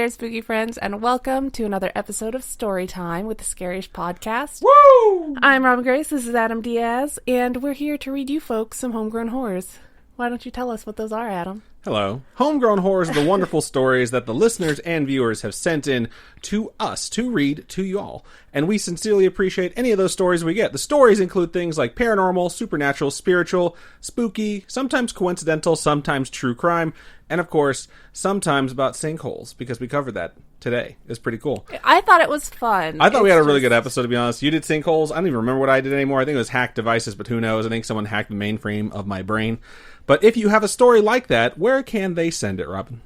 there, spooky friends, and welcome to another episode of Storytime with the Scariest Podcast. Woo! I'm Robin Grace, this is Adam Diaz, and we're here to read you folks some homegrown horrors. Why don't you tell us what those are, Adam? Hello. Homegrown horrors are the wonderful stories that the listeners and viewers have sent in to us to read to you all. And we sincerely appreciate any of those stories we get. The stories include things like paranormal, supernatural, spiritual, spooky, sometimes coincidental, sometimes true crime, and of course, sometimes about sinkholes, because we covered that today. It's pretty cool. I thought it was fun. I thought we had a really good episode, to be honest. You did sinkholes. I don't even remember what I did anymore. I think it was hacked devices, but who knows? I think someone hacked the mainframe of my brain. But if you have a story like that, where can they send it, Robin?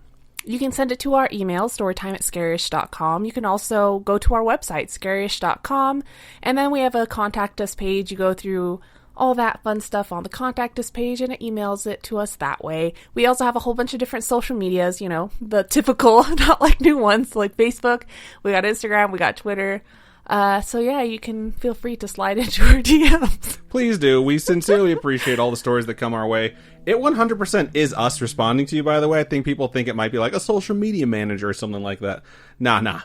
You can send it to our email, storytime@scarish.com. You can also go to our website, scarish.com, and then we have a contact us page. You go through all that fun stuff on the contact us page, and it emails it to us that way. We also have a whole bunch of different social medias, you know, the typical, not like new ones, like Facebook. We got Instagram, we got Twitter. So yeah, you can feel free to slide into our DMs. Please do. We sincerely appreciate all the stories that come our way. It 100% is us responding to you, by the way. I think people think it might be like a social media manager or something like that. Nah.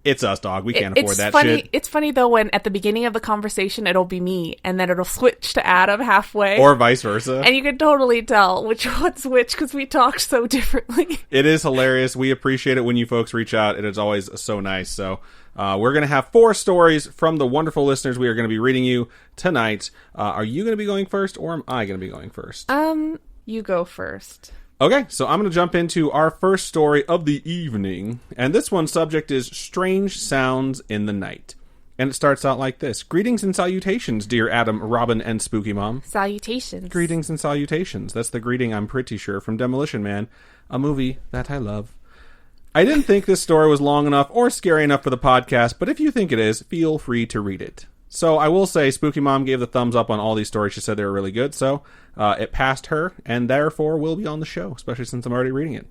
It's us, dog. We can't afford that shit. It's funny, though, when at the beginning of the conversation, it'll be me, and then it'll switch to Adam halfway. Or vice versa. And you can totally tell which one's which, because we talk so differently. It is hilarious. We appreciate it when you folks reach out. It is always so nice. So we're going to have 4 stories from the wonderful listeners we are going to be reading you tonight. Are you going to be going first, or am I going to be going first? You go first. Okay, so I'm going to jump into our first story of the evening, and this one's subject is Strange Sounds in the Night. And it starts out like this. Greetings and salutations, dear Adam, Robin, and Spooky Mom. Salutations. Greetings and salutations. That's the greeting, I'm pretty sure, from Demolition Man, a movie that I love. I didn't think this story was long enough or scary enough for the podcast, but if you think it is, feel free to read it. So I will say Spooky Mom gave the thumbs up on all these stories. She said they were really good, so it passed her, and therefore will be on the show, especially since I'm already reading it.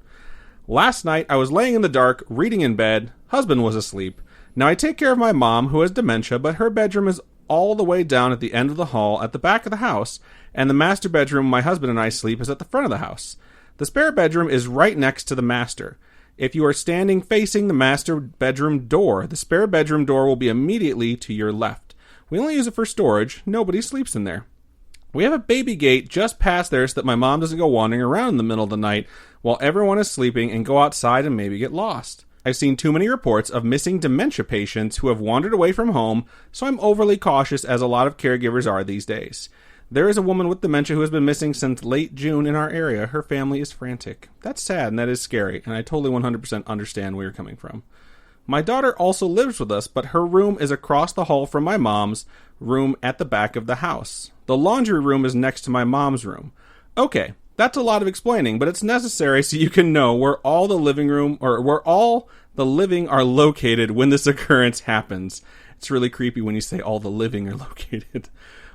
Last night, I was laying in the dark, reading in bed. Husband was asleep. Now, I take care of my mom, who has dementia, but her bedroom is all the way down at the end of the hall at the back of the house, and the master bedroom my husband and I sleep is at the front of the house. The spare bedroom is right next to the master. If you are standing facing the master bedroom door, the spare bedroom door will be immediately to your left. We only use it for storage. Nobody sleeps in there. We have a baby gate just past there so that my mom doesn't go wandering around in the middle of the night while everyone is sleeping and go outside and maybe get lost. I've seen too many reports of missing dementia patients who have wandered away from home, so I'm overly cautious, as a lot of caregivers are these days. There is a woman with dementia who has been missing since late June in our area. Her family is frantic. That's sad and that is scary, and I totally 100% understand where you're coming from. My daughter also lives with us, but her room is across the hall from my mom's room at the back of the house. The laundry room is next to my mom's room. Okay, that's a lot of explaining, but it's necessary so you can know where all the living are located when this occurrence happens. It's really creepy when you say all the living are located.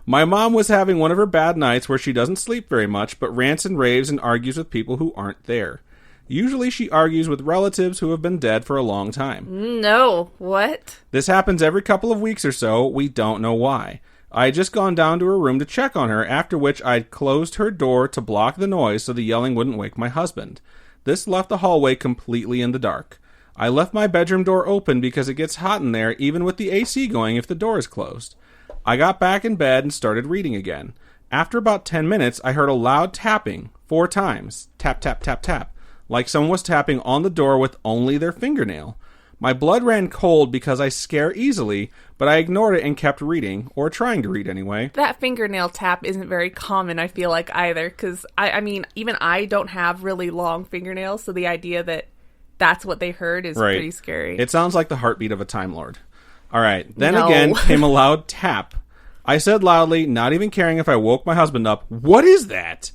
My mom was having one of her bad nights where she doesn't sleep very much, but rants and raves and argues with people who aren't there. Usually she argues with relatives who have been dead for a long time. No, what? This happens every couple of weeks or so. We don't know why. I had just gone down to her room to check on her, after which I'd closed her door to block the noise so the yelling wouldn't wake my husband. This left the hallway completely in the dark. I left my bedroom door open because it gets hot in there even with the AC going if the door is closed. I got back in bed and started reading again. After about 10 minutes, I heard a loud tapping, 4 times. Tap, tap, tap, tap. Like someone was tapping on the door with only their fingernail. My blood ran cold because I scare easily, but I ignored it and kept reading, or trying to read anyway. That fingernail tap isn't very common, I feel like, either, because, I mean, even I don't have really long fingernails, so the idea that that's what they heard is pretty scary. It sounds like the heartbeat of a Time Lord. All right, then again came a loud tap. I said loudly, not even caring if I woke my husband up, "What is that?"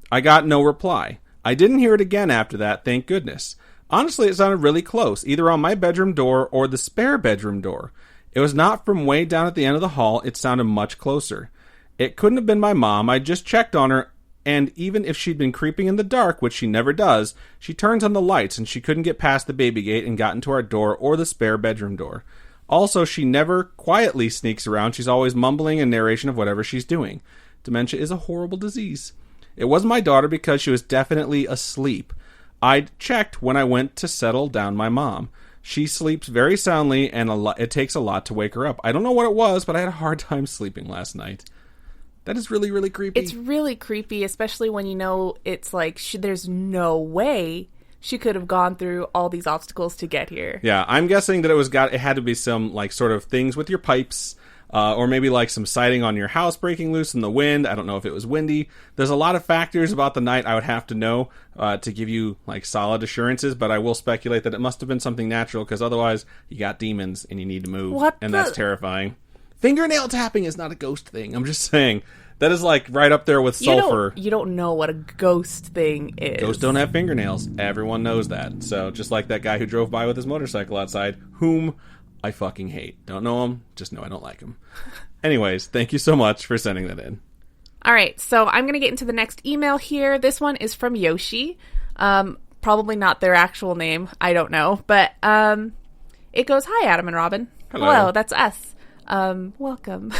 I got no reply. I didn't hear it again after that, thank goodness. Honestly, it sounded really close, either on my bedroom door or the spare bedroom door. It was not from way down at the end of the hall, it sounded much closer. It couldn't have been my mom, I just checked on her, and even if she'd been creeping in the dark, which she never does, she turns on the lights and she couldn't get past the baby gate and got into our door or the spare bedroom door. Also, she never quietly sneaks around, she's always mumbling a narration of whatever she's doing. Dementia is a horrible disease. It wasn't my daughter because she was definitely asleep. I checked when I went to settle down my mom. She sleeps very soundly, and it takes a lot to wake her up. I don't know what it was, but I had a hard time sleeping last night. That is really, really creepy. It's really creepy, especially when you know it's like there's no way she could have gone through all these obstacles to get here. Yeah, I'm guessing that it had to be some like sort of things with your pipes, or maybe like some siding on your house breaking loose in the wind. I don't know if it was windy. There's a lot of factors about the night I would have to know to give you like solid assurances, but I will speculate that it must have been something natural, because otherwise you got demons and you need to move, that's terrifying. Fingernail tapping is not a ghost thing. I'm just saying. That is like right up there with sulfur. You don't know what a ghost thing is. Ghosts don't have fingernails. Everyone knows that. So just like that guy who drove by with his motorcycle outside, whom I fucking hate. Don't know him, just know I don't like him. Anyways, thank you so much for sending that in. All right, so I'm going to get into the next email here. This one is from Yoshi. Probably not their actual name. I don't know. But it goes, "Hi, Adam and Robin." Hello, that's us. Welcome.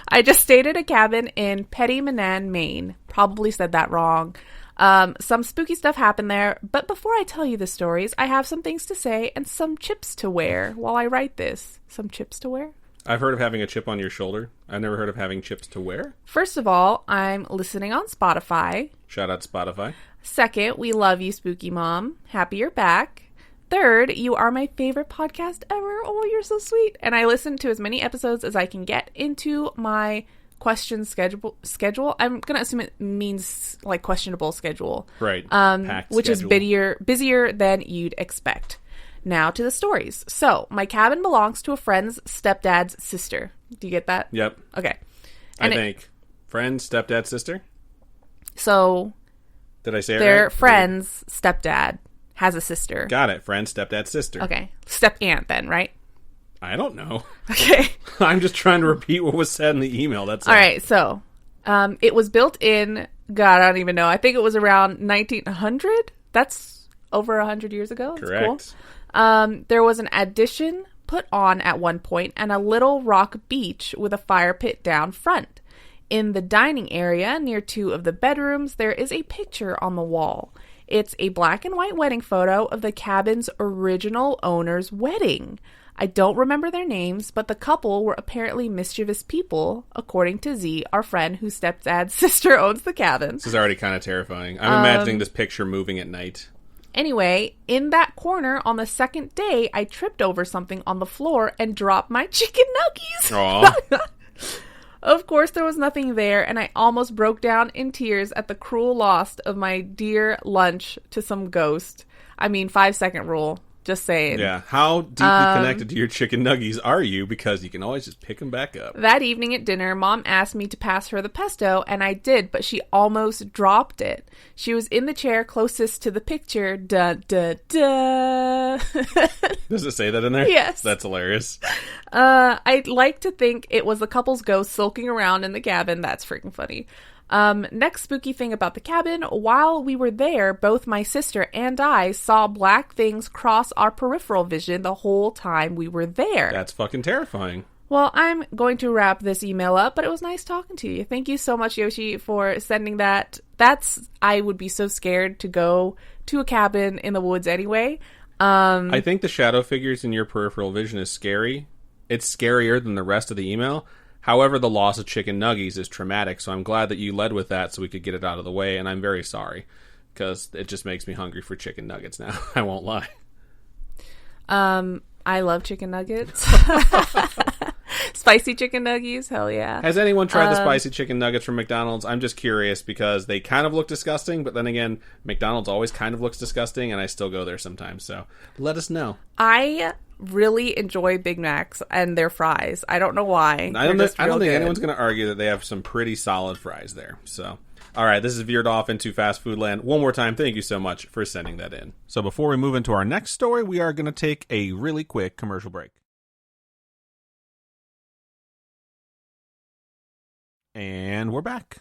I just stayed at a cabin in Petit Manan, Maine. Probably said that wrong. Some spooky stuff happened there, but before I tell you the stories, I have some things to say and some chips to wear while I write this. Some chips to wear? I've heard of having a chip on your shoulder. I've never heard of having chips to wear. First of all, I'm listening on Spotify. Shout out Spotify. Second, we love you, Spooky Mom. Happy you're back. Third, you are my favorite podcast ever. Oh, you're so sweet. And I listen to as many episodes as I can get into my question schedule. I'm going to assume it means like questionable schedule. Right. Which schedule. Is busier than you'd expect. Now to the stories. So, my cabin belongs to a friend's stepdad's sister. Do you get that? Yep. Okay. And I think. Friend, stepdad, sister? So, did I say it their right? friend's stepdad has a sister. Got it. Friend, stepdad, sister. Okay. Step-aunt then, right? I don't know. Okay. I'm just trying to repeat what was said in the email. That's all right. So, it was built in, God, I don't even know. I think it was around 1900. That's over 100 years ago. That's correct. Cool. There was an addition put on at one point and a little rock beach with a fire pit down front. In the dining area near two of the bedrooms, there is a picture on the wall. It's a black and white wedding photo of the cabin's original owner's wedding. I don't remember their names, but the couple were apparently mischievous people, according to Z, our friend whose stepdad's sister owns the cabin. This is already kind of terrifying. I'm imagining this picture moving at night. Anyway, in that corner on the second day, I tripped over something on the floor and dropped my chicken nuggies. Aww. Of course, there was nothing there, and I almost broke down in tears at the cruel loss of my dear lunch to some ghost. I mean, 5-second rule. Just saying. Yeah. How deeply connected to your chicken nuggies are you? Because you can always just pick them back up. That evening at dinner, Mom asked me to pass her the pesto, and I did, but she almost dropped it. She was in the chair closest to the picture. Duh, duh, duh. Does it say that in there? Yes. That's hilarious. I'd like to think it was the couple's ghost sulking around in the cabin. That's freaking funny. Next spooky thing about the cabin, while we were there, both my sister and I saw black things cross our peripheral vision the whole time we were there. That's fucking terrifying. Well, I'm going to wrap this email up, but it was nice talking to you. Thank you so much, Yoshi, for sending that. I would be so scared to go to a cabin in the woods anyway. I think the shadow figures in your peripheral vision is scary. It's scarier than the rest of the email. However, the loss of chicken nuggies is traumatic, so I'm glad that you led with that so we could get it out of the way, and I'm very sorry, because it just makes me hungry for chicken nuggets now. I won't lie. I love chicken nuggets. Spicy chicken nuggies, hell yeah. Has anyone tried the spicy chicken nuggets from McDonald's? I'm just curious, because they kind of look disgusting, but then again, McDonald's always kind of looks disgusting, and I still go there sometimes, so let us know. I really enjoy Big Macs and their fries. I don't know why. I don't think anyone's going to argue that they have some pretty solid fries there. So, all right, this is veered off into fast food land. One more time, thank you so much for sending that in. So before we move into our next story, we are going to take a really quick commercial break. And we're back.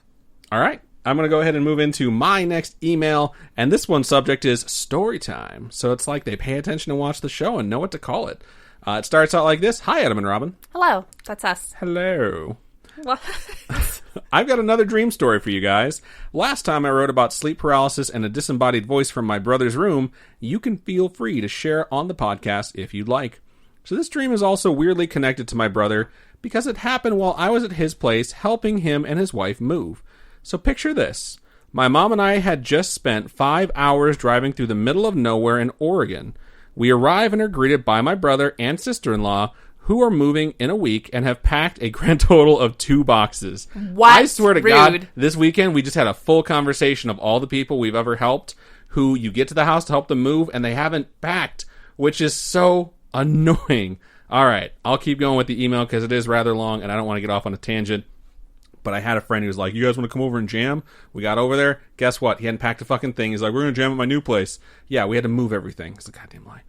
All right. I'm going to go ahead and move into my next email, and this one's subject is Storytime. So it's like they pay attention and watch the show and know what to call it. It starts out like this. Hi, Adam and Robin. Hello. That's us. Hello. What? I've got another dream story for you guys. Last time I wrote about sleep paralysis and a disembodied voice from my brother's room. You can feel free to share on the podcast if you'd like. So this dream is also weirdly connected to my brother because it happened while I was at his place helping him and his wife move. So picture this. My mom and I had just spent 5 hours driving through the middle of nowhere in Oregon. We arrive and are greeted by my brother and sister-in-law, who are moving in a week and have packed a grand total of 2 boxes. What? I swear to Rude. God, this weekend we just had a full conversation of all the people we've ever helped who you get to the house to help them move and they haven't packed, which is so annoying. All right, I'll keep going with the email because it is rather long and I don't want to get off on a tangent. But I had a friend who was like, you guys want to come over and jam? We got over there. Guess what? He hadn't packed a fucking thing. He's like, we're going to jam at my new place. Yeah, we had to move everything. It's a goddamn lie.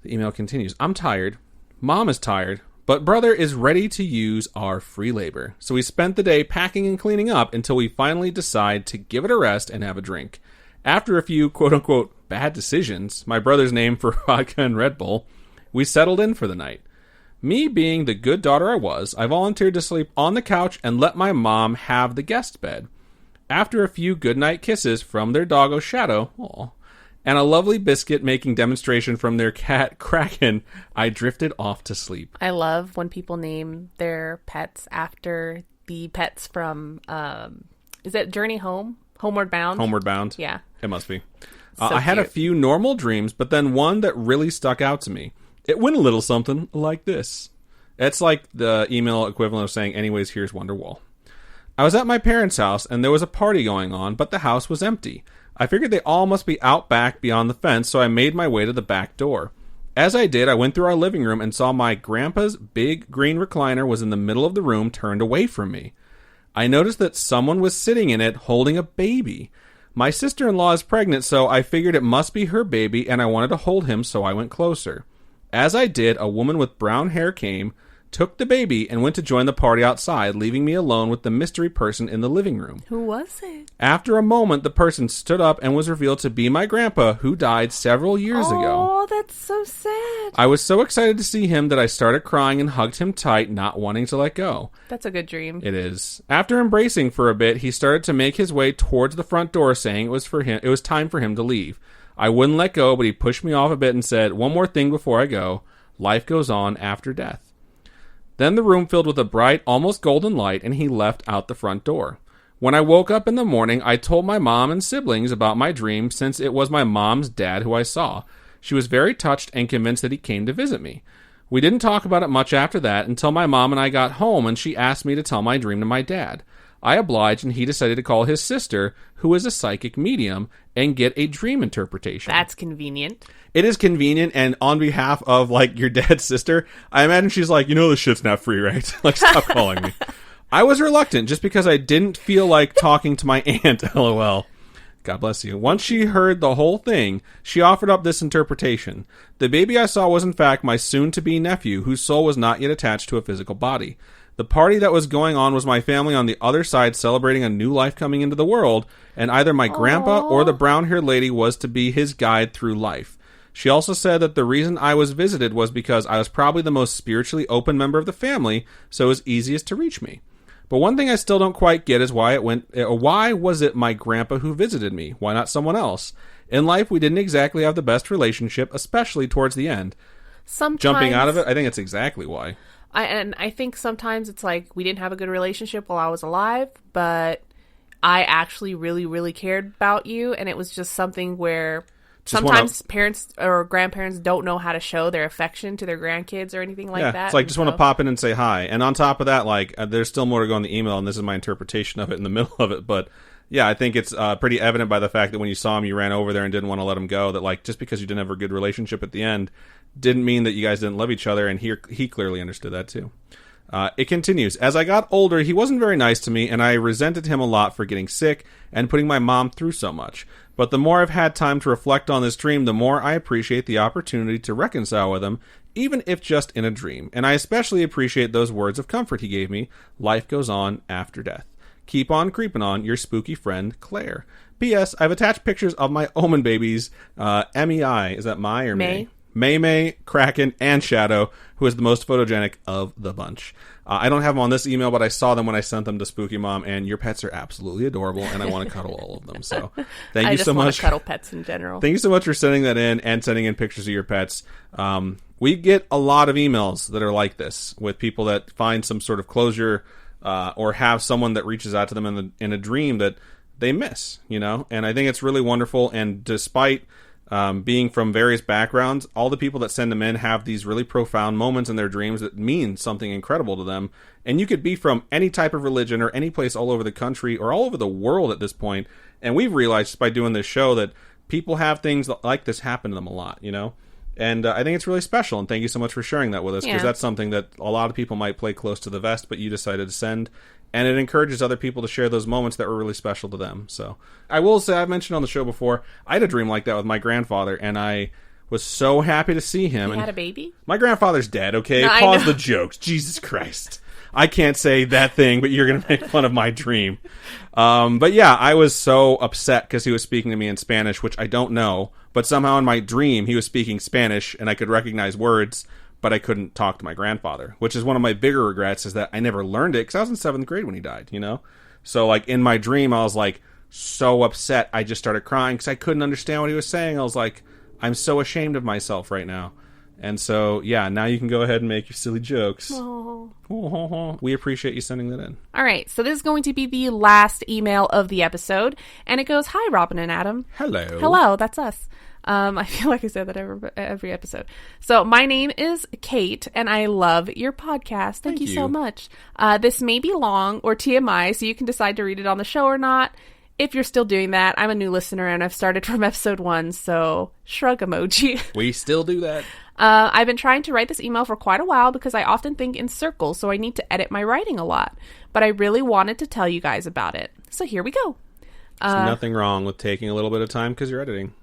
The email continues. I'm tired. Mom is tired, but brother is ready to use our free labor. So we spent the day packing and cleaning up until we finally decide to give it a rest and have a drink. After a few quote-unquote bad decisions, my brother's name for vodka and Red Bull, we settled in for the night. Me being the good daughter I was, I volunteered to sleep on the couch and let my mom have the guest bed. After a few goodnight kisses from their doggo Shadow, and a lovely biscuit making demonstration from their cat Kraken, I drifted off to sleep. I love when people name their pets after the pets from, is it Journey Home? Homeward Bound? Homeward Bound? Yeah. It must be. So I had a cute. few normal dreams, but then one that really stuck out to me. It went a little something like this. It's like the email equivalent of saying, anyways, here's Wonderwall. I was at my parents' house, and there was a party going on, but the house was empty. I figured they all must be out back beyond the fence, so I made my way to the back door. As I did, I went through our living room and saw my grandpa's big green recliner was in the middle of the room, turned away from me. I noticed that someone was sitting in it holding a baby. My sister-in-law is pregnant, so I figured it must be her baby, and I wanted to hold him, so I went closer. As I did, a woman with brown hair came, took the baby, and went to join the party outside, leaving me alone with the mystery person in the living room. Who was it? After a moment, the person stood up and was revealed to be my grandpa, who died several years ago. Oh, that's so sad. I was so excited to see him that I started crying and hugged him tight, not wanting to let go. That's a good dream. It is. After embracing for a bit, he started to make his way towards the front door, saying it was time for him to leave. I wouldn't let go, but he pushed me off a bit and said, one more thing before I go. Life goes on after death. Then the room filled with a bright, almost golden light, and he left out the front door. When I woke up in the morning, I told my mom and siblings about my dream since it was my mom's dad who I saw. She was very touched and convinced that he came to visit me. We didn't talk about it much after that until my mom and I got home and she asked me to tell my dream to my dad. I obliged and he decided to call his sister, who is a psychic medium, and get a dream interpretation. That's convenient. It is convenient, and on behalf of, like, your dad's sister, I imagine she's like, you know this shit's not free, right? Like, stop calling me. I was reluctant just because I didn't feel like talking to my aunt, lol. God bless you. Once she heard the whole thing, she offered up this interpretation. The baby I saw was in fact my soon-to-be nephew, whose soul was not yet attached to a physical body. The party that was going on was my family on the other side celebrating a new life coming into the world, and either my grandpa or the brown-haired lady was to be his guide through life. She also said that the reason I was visited was because I was probably the most spiritually open member of the family, so it was easiest to reach me. But one thing I still don't quite get is why was it my grandpa who visited me? Why not someone else? In life, we didn't exactly have the best relationship, especially towards the end. Sometimes, jumping out of it, I think that's exactly why. I think sometimes it's like we didn't have a good relationship while I was alive, but I actually really, really cared about you, and it was just something where sometimes parents or grandparents don't know how to show their affection to their grandkids or anything like that. It's like, just want to pop in and say hi. And on top of that, like, there's still more to go in the email, and this is my interpretation of it in the middle of it. But yeah, I think it's pretty evident by the fact that when you saw him, you ran over there and didn't want to let him go. That, like, just because you didn't have a good relationship at the end didn't mean that you guys didn't love each other, and he clearly understood that too. It continues. As I got older, he wasn't very nice to me, and I resented him a lot for getting sick and putting my mom through so much. But the more I've had time to reflect on this dream, the more I appreciate the opportunity to reconcile with him, even if just in a dream. And I especially appreciate those words of comfort he gave me. Life goes on after death. Keep on creeping on, your spooky friend, Claire. P.S. I've attached pictures of my omen babies, MEI. Is that Mai or May? May, Kraken, and Shadow, who is the most photogenic of the bunch. I don't have them on this email, but I saw them when I sent them to Spooky Mom, and your pets are absolutely adorable, and I want to cuddle all of them. So thank you so much. I just want to cuddle pets in general. Thank you so much for sending that in and sending in pictures of your pets. We get a lot of emails that are like this, with people that find some sort of closure or have someone that reaches out to them in a dream that they miss, you know? And I think it's really wonderful, and despite being from various backgrounds, all the people that send them in have these really profound moments in their dreams that mean something incredible to them. And you could be from any type of religion or any place all over the country or all over the world at this point. And we've realized just by doing this show that people have things like this happen to them a lot, you know? And I think it's really special. And thank you so much for sharing that with us, because that's something that a lot of people might play close to the vest, but you decided to send. And it encourages other people to share those moments that were really special to them. So I will say, I've mentioned on the show before, I had a dream like that with my grandfather, and I was so happy to see him. He had a baby? My grandfather's dead, okay? No, Pause the jokes. Jesus Christ. I can't say that thing, but you're going to make fun of my dream. But yeah, I was so upset because he was speaking to me in Spanish, which I don't know. But somehow in my dream, he was speaking Spanish, and I could recognize words, but I couldn't talk to my grandfather, which is one of my bigger regrets, is that I never learned it, because I was in 7th grade when he died, you know? So, like, in my dream, I was, like, so upset, I just started crying, because I couldn't understand what he was saying. I was like, I'm so ashamed of myself right now. And so, yeah, now you can go ahead and make your silly jokes. Oh. We appreciate you sending that in. All right, so this is going to be the last email of the episode, and it goes, "Hi, Robin and Adam." Hello. Hello, that's us. I feel like I said that every episode. So my name is Kate, and I love your podcast. Thank you so much. This may be long or TMI, so you can decide to read it on the show or not. If you're still doing that, I'm a new listener, and I've started from episode 1, so shrug emoji. We still do that. I've been trying to write this email for quite a while because I often think in circles, so I need to edit my writing a lot. But I really wanted to tell you guys about it. So here we go. There's nothing wrong with taking a little bit of time because you're editing.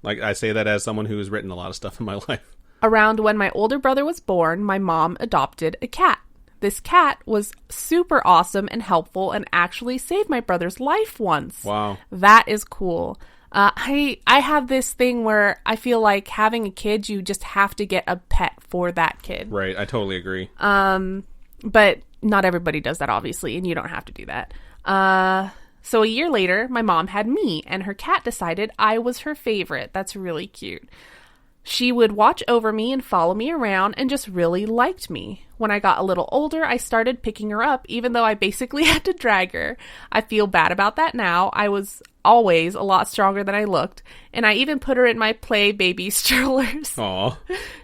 Like, I say that as someone who has written a lot of stuff in my life. Around when my older brother was born, my mom adopted a cat. This cat was super awesome and helpful and actually saved my brother's life once. Wow. That is cool. I have this thing where I feel like having a kid, you just have to get a pet for that kid. Right, I totally agree. But not everybody does that, obviously, and you don't have to do that. So a year later, my mom had me, and her cat decided I was her favorite. That's really cute. She would watch over me and follow me around and just really liked me. When I got a little older, I started picking her up, even though I basically had to drag her. I feel bad about that now. I was always a lot stronger than I looked, and I even put her in my play baby strollers. Aww.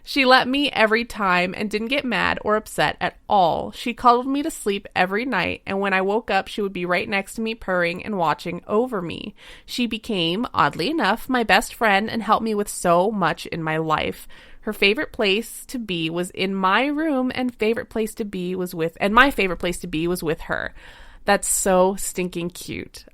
She let me every time and didn't get mad or upset at all. She cuddled me to sleep every night, and when I woke up, she would be right next to me purring and watching over me. She became, oddly enough, my best friend and helped me with so much in my life. Her favorite place to be was in my room, and my favorite place to be was with her. That's so stinking cute.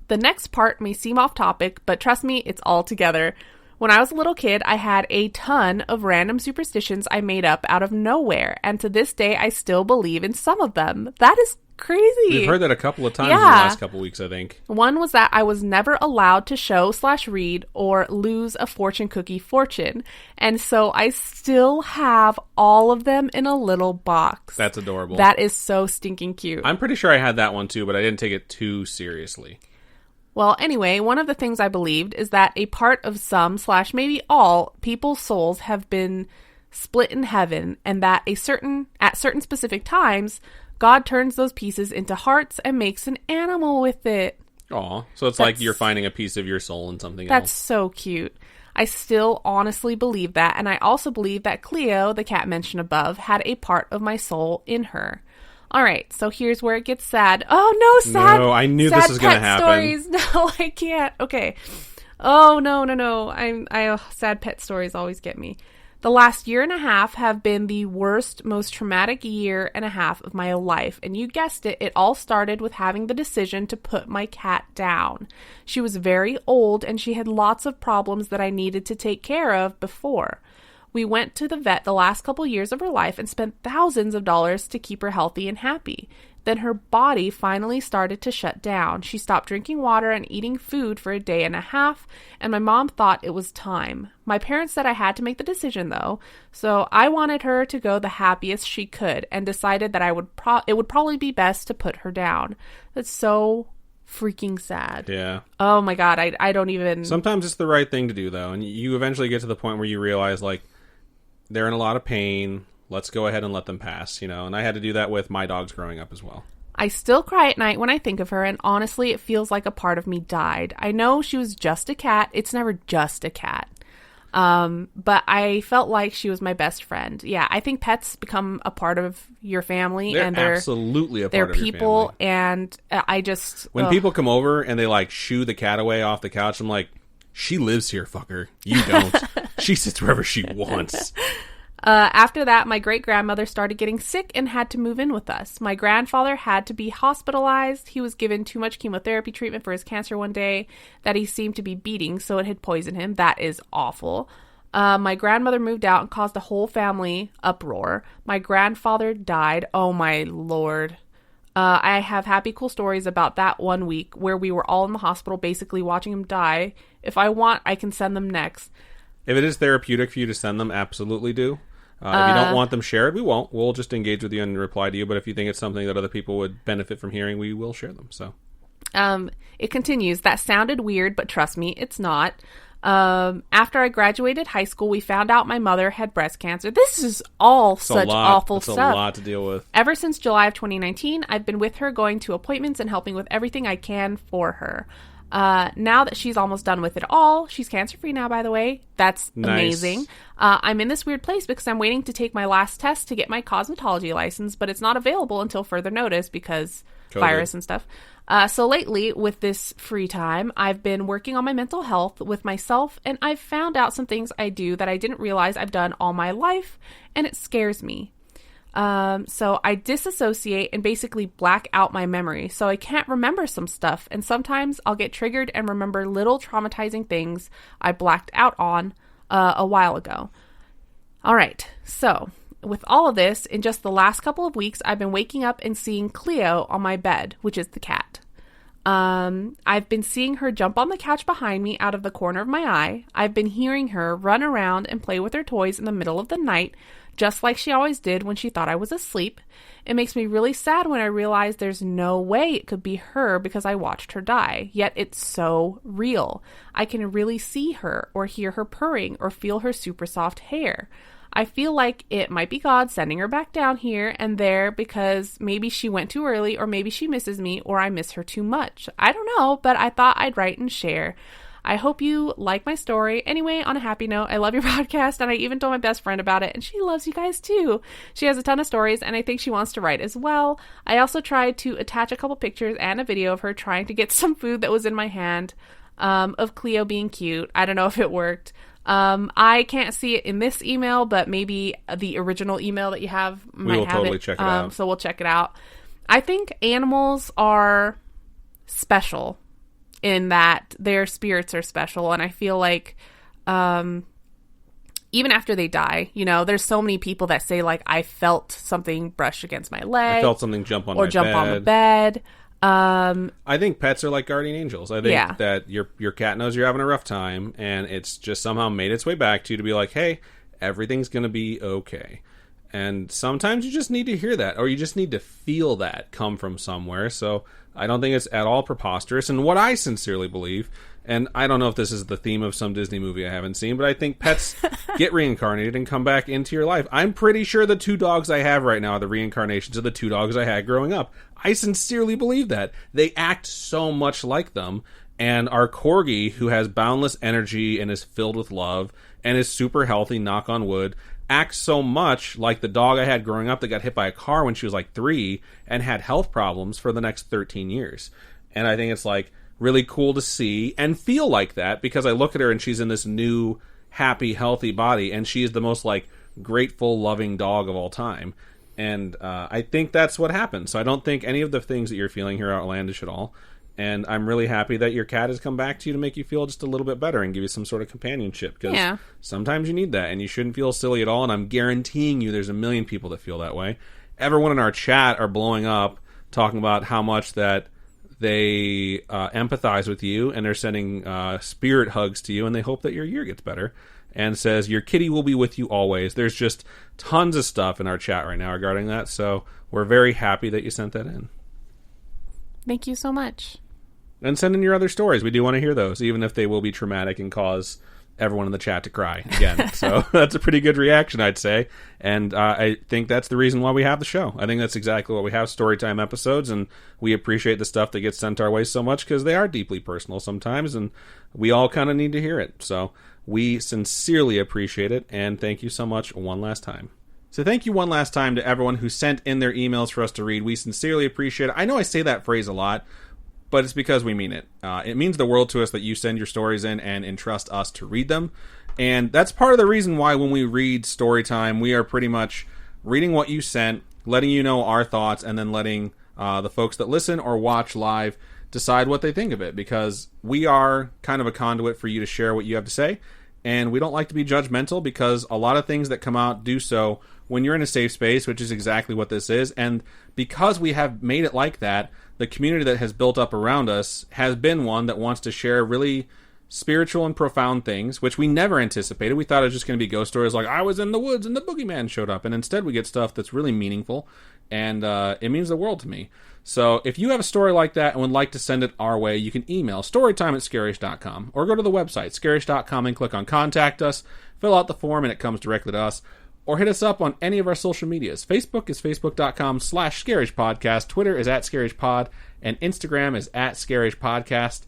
The next part may seem off topic, but trust me, it's all together. When I was a little kid, I had a ton of random superstitions I made up out of nowhere, and to this day, I still believe in some of them. That is crazy. We've heard that a couple of times in the last couple of weeks, I think. One was that I was never allowed to show/read or lose a fortune cookie fortune, and so I still have all of them in a little box. That's adorable. That is so stinking cute. I'm pretty sure I had that one too, but I didn't take it too seriously. Well, anyway, one of the things I believed is that a part of some/maybe all people's souls have been split in heaven, and that at certain specific times, God turns those pieces into hearts and makes an animal with it. Aw, so it's like you're finding a piece of your soul in something else. That's so cute. I still honestly believe that, and I also believe that Cleo, the cat mentioned above, had a part of my soul in her. All right, so here's where it gets sad. Oh, no, sad. No, I knew this was going to happen. Stories. No, I can't. Okay. Oh, no. Sad pet stories always get me. The last year and a half have been the worst, most traumatic year and a half of my life. And you guessed it, it all started with having the decision to put my cat down. She was very old and she had lots of problems that I needed to take care of before. We went to the vet the last couple years of her life and spent thousands of dollars to keep her healthy and happy. Then her body finally started to shut down. She stopped drinking water and eating food for a day and a half, and my mom thought it was time. My parents said I had to make the decision, though, so I wanted her to go the happiest she could and decided that it would probably be best to put her down. That's so freaking sad. Yeah. Oh my God, I don't even... Sometimes it's the right thing to do, though, and you eventually get to the point where you realize, like, they're in a lot of pain. Let's go ahead and let them pass, you know? And I had to do that with my dogs growing up as well. I still cry at night when I think of her, and honestly, it feels like a part of me died. I know she was just a cat. It's never just a cat. But I felt like she was my best friend. Yeah, I think pets become a part of your family. They're and absolutely a part of your people, family. And I just... When people come over and they, like, shoo the cat away off the couch, I'm like, she lives here, fucker. You don't. She sits wherever she wants. After that, my great-grandmother started getting sick and had to move in with us. My grandfather had to be hospitalized. He was given too much chemotherapy treatment for his cancer one day that he seemed to be beating, so it had poisoned him. That is awful. My grandmother moved out and caused a whole family uproar. My grandfather died. Oh, my Lord. I have happy, cool stories about that one week where we were all in the hospital basically watching him die. If I want, I can send them next. If it is therapeutic for you to send them, absolutely do. If you don't want them shared, we won't. We'll just engage with you and reply to you. But if you think it's something that other people would benefit from hearing, we will share them. So, it continues. That sounded weird, but trust me, it's not. After I graduated high school, we found out my mother had breast cancer. This is all such awful stuff. It's a lot to deal with. Ever since July of 2019, I've been with her, going to appointments and helping with everything I can for her. Now that she's almost done with it all, she's cancer-free now, by the way. That's amazing. I'm in this weird place because I'm waiting to take my last test to get my cosmetology license, but it's not available until further notice because COVID. Virus and stuff. So lately, with this free time, I've been working on my mental health with myself, and I've found out some things I do that I didn't realize I've done all my life, and it scares me. So I disassociate and basically black out my memory, so I can't remember some stuff, and sometimes I'll get triggered and remember little traumatizing things I blacked out on a while ago. All right, so with all of this, in just the last couple of weeks, I've been waking up and seeing Cleo on my bed, which is the cat. I've been seeing her jump on the couch behind me out of the corner of my eye. I've been hearing her run around and play with her toys in the middle of the night, just like she always did when she thought I was asleep. It makes me really sad when I realize there's no way it could be her because I watched her die, yet it's so real. I can really see her or hear her purring or feel her super soft hair. I feel like it might be God sending her back down here and there because maybe she went too early or maybe she misses me or I miss her too much. I don't know, but I thought I'd write and share. I hope you like my story. Anyway, on a happy note, I love your podcast, and I even told my best friend about it, and she loves you guys too. She has a ton of stories, and I think she wants to write as well. I also tried to attach a couple pictures and a video of her trying to get some food that was in my hand, of Cleo being cute. I don't know if it worked. I can't see it in this email, but maybe the original email that you have might have totally it. Check it out. So we'll check it out. I think animals are special in that their spirits are special, and I feel like even after they die, you know, there's so many people that say, like, I felt something brush against my leg. I felt something jump on or my jump bed. on the bed. I think pets are like guardian angels. I think that your cat knows you're having a rough time, and it's just somehow made its way back to you to be like, hey, everything's going to be okay. And sometimes you just need to hear that, or you just need to feel that come from somewhere. So I don't think it's at all preposterous. And what I sincerely believe, and I don't know if this is the theme of some Disney movie I haven't seen, but I think pets get reincarnated and come back into your life. I'm pretty sure the 2 dogs I have right now are the reincarnations of the 2 dogs I had growing up. I sincerely believe that. They act so much like them. And our corgi, who has boundless energy and is filled with love and is super healthy, knock on wood, acts so much like the dog I had growing up that got hit by a car when she was like 3 and had health problems for the next 13 years. And I think it's like really cool to see and feel like that, because I look at her and she's in this new, happy, healthy body, and she is the most like grateful, loving dog of all time. And I think that's what happens. So I don't think any of the things that you're feeling here are outlandish at all. And I'm really happy that your cat has come back to you to make you feel just a little bit better and give you some sort of companionship. Because sometimes you need that, and you shouldn't feel silly at all. And I'm guaranteeing you there's a million people that feel that way. Everyone in our chat are blowing up, talking about how much that they empathize with you, and they're sending spirit hugs to you, and they hope that your year gets better. And says, your kitty will be with you always. There's just tons of stuff in our chat right now regarding that. So we're very happy that you sent that in. Thank you so much. And send in your other stories. We do want to hear those, even if they will be traumatic and cause everyone in the chat to cry again. So that's a pretty good reaction, I'd say. And I think that's the reason why we have the show. I think that's exactly what we have, Storytime episodes, and we appreciate the stuff that gets sent our way so much because they are deeply personal sometimes, and we all kind of need to hear it. So we sincerely appreciate it, and thank you so much one last time. So thank you one last time to everyone who sent in their emails for us to read. We sincerely appreciate it. I know I say that phrase a lot, but it's because we mean it. It means the world to us that you send your stories in and entrust us to read them. And that's part of the reason why when we read Storytime, we are pretty much reading what you sent, letting you know our thoughts, and then letting the folks that listen or watch live decide what they think of it, because we are kind of a conduit for you to share what you have to say, and we don't like to be judgmental because a lot of things that come out do so when you're in a safe space, which is exactly what this is. And because we have made it like that, the community that has built up around us has been one that wants to share really spiritual and profound things, which we never anticipated. We thought it was just going to be ghost stories like I was in the woods and the boogeyman showed up, and instead we get stuff that's really meaningful, and it means the world to me. So if you have a story like that and would like to send it our way, you can email storytime@scarish.com or go to the website, scarish.com, and click on Contact Us, fill out the form, and it comes directly to us. Or hit us up on any of our social medias. Facebook is facebook.com/scarishpodcast, Twitter is @scarishpod, and Instagram is @scarishpodcast.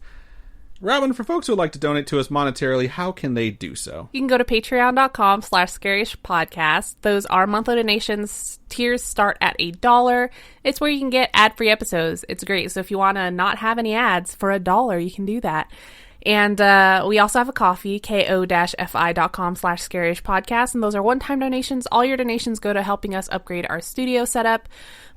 Robin, for folks who would like to donate to us monetarily, how can they do so? You can go to patreon.com/scarishpodcast. Those are monthly donations. Tiers start at $1. It's where you can get ad-free episodes. It's great. So if you want to not have any ads for $1, you can do that. And we also have a coffee, ko-fi.com/scarishpodcast. And those are one-time donations. All your donations go to helping us upgrade our studio setup.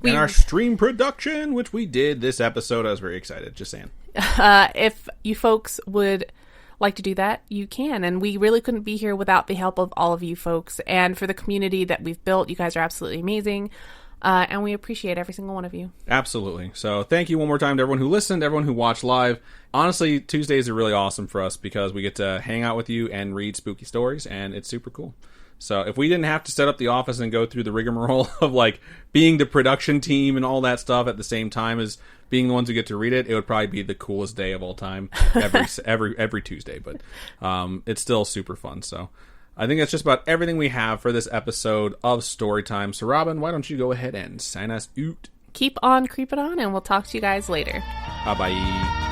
And our stream production, which we did this episode. I was very excited, just saying. If you folks would like to do that, you can. And we really couldn't be here without the help of all of you folks. And for the community that we've built, you guys are absolutely amazing. And we appreciate every single one of you. Absolutely. So thank you one more time to everyone who listened, everyone who watched live. Honestly, Tuesdays are really awesome for us because we get to hang out with you and read spooky stories, and it's super cool. So if we didn't have to set up the office and go through the rigmarole of like being the production team and all that stuff at the same time as being the ones who get to read it, it would probably be the coolest day of all time every Tuesday. But it's still super fun. So I think that's just about everything we have for this episode of Storytime. So Robin, why don't you go ahead and sign us out? Keep on creeping on, and we'll talk to you guys later. Bye-bye.